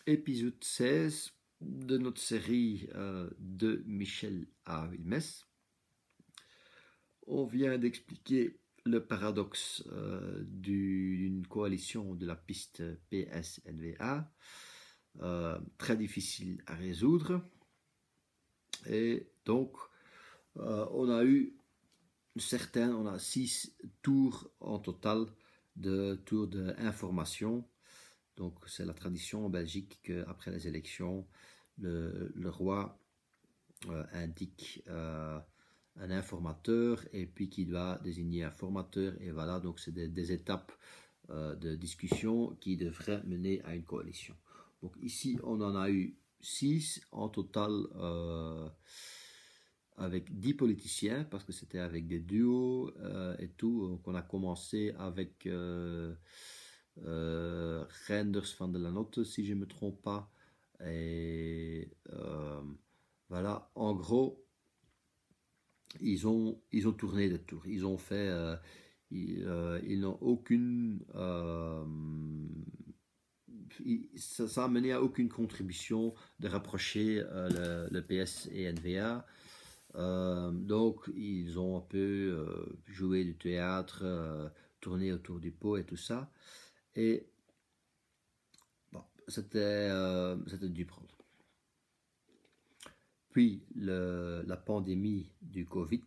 épisode 16 de notre série de Michel à Wilmès. On vient d'expliquer le paradoxe d'une coalition de la piste PS-NVA, très difficile à résoudre. Et donc, on a 6 tours en total de tours d'information. Donc, c'est la tradition en Belgique qu'après les élections, le roi indique un informateur et puis qui doit désigner un formateur. Et voilà, donc c'est des étapes de discussion qui devraient mener à une coalition. Donc ici, on en a eu 6 en total avec 10 politiciens parce que c'était avec des duos et tout. Donc on a commencé avec Reinders van der Lanotte, si je ne me trompe pas. Et voilà, en gros, ils ont tourné de tour. Ils ont fait, ils n'ont aucune, ça a mené à aucune contribution de rapprocher le PS et NVA. Donc, ils ont un peu joué du théâtre, tourné autour du pot et tout ça. Et bon, c'était du prendre. Puis, la pandémie du Covid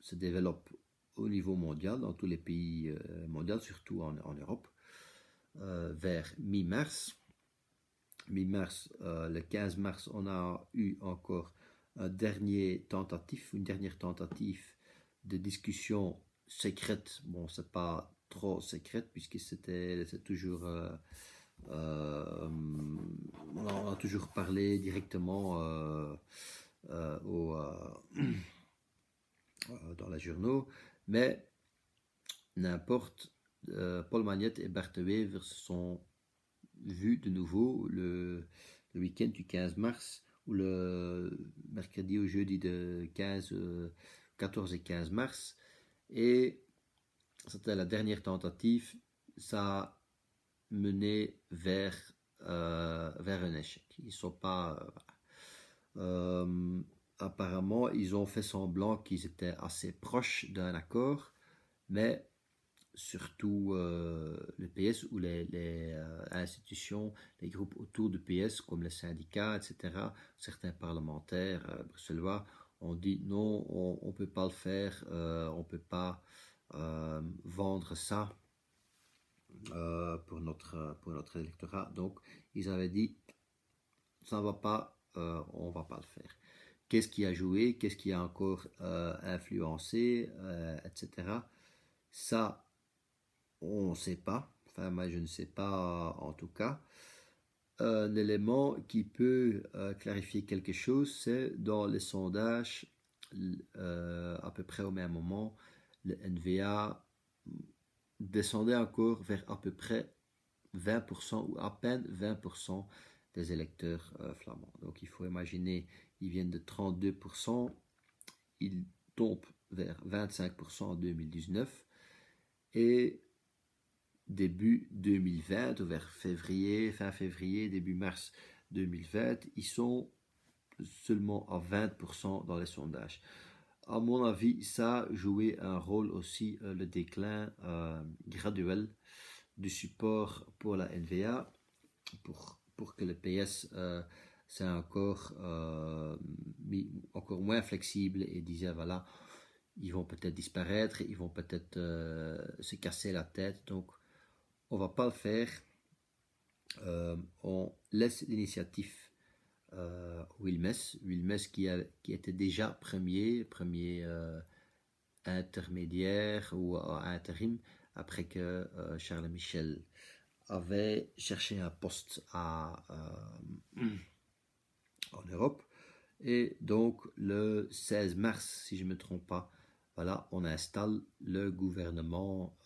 se développe au niveau mondial, dans tous les pays mondiaux, surtout en Europe, vers mi-mars. Mi-mars, le 15 mars, on a eu encore une dernière tentative de discussion secrète. Bon, c'est pas trop secrète puisque c'est toujours on a toujours parlé directement dans les journaux, mais n'importe, Paul Magnette et Bart de Wever se sont vus de nouveau le week-end du 15 mars ou le mercredi ou jeudi de 14 et 15 mars, et c'était la dernière tentative. Ça a mené vers un échec. Ils sont pas apparemment ils ont fait semblant qu'ils étaient assez proches d'un accord, mais surtout le PS ou les institutions, les groupes autour du PS comme les syndicats, etc., certains parlementaires bruxellois ont dit non, on ne peut pas le faire, on ne peut pas vendre ça pour notre électorat. Donc ils avaient dit ça ne va pas, on ne va pas le faire. Qu'est-ce qui a joué, qu'est-ce qui a encore influencé, etc. Ça, on ne sait pas. Enfin, moi, je ne sais pas en tout cas. Un élément qui peut clarifier quelque chose, c'est dans les sondages, à peu près au même moment, le NVA descendait encore vers à peu près 20% ou à peine 20% des électeurs flamands. Donc il faut imaginer, ils viennent de 32%, ils tombent vers 25% en 2019 et début 2020, ou vers fin février, début mars 2020, ils sont seulement à 20% dans les sondages. À mon avis, ça a joué un rôle aussi, le déclin graduel du support pour la NVA, pour que le PS c'est encore moins flexible et disait voilà, ils vont peut-être disparaître, ils vont peut-être se casser la tête, donc on va pas le faire. On laisse l'initiative Wilmès qui était déjà premier intermédiaire ou intérim après que Charles Michel avait cherché un poste en Europe. Et donc le 16 mars, si je ne me trompe pas, voilà, on installe le gouvernement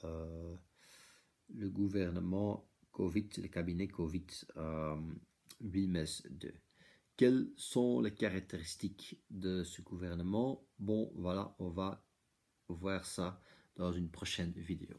Covid, le cabinet Covid Wilmès 2. Quelles sont les caractéristiques de ce gouvernement? Bon, voilà, on va voir ça dans une prochaine vidéo.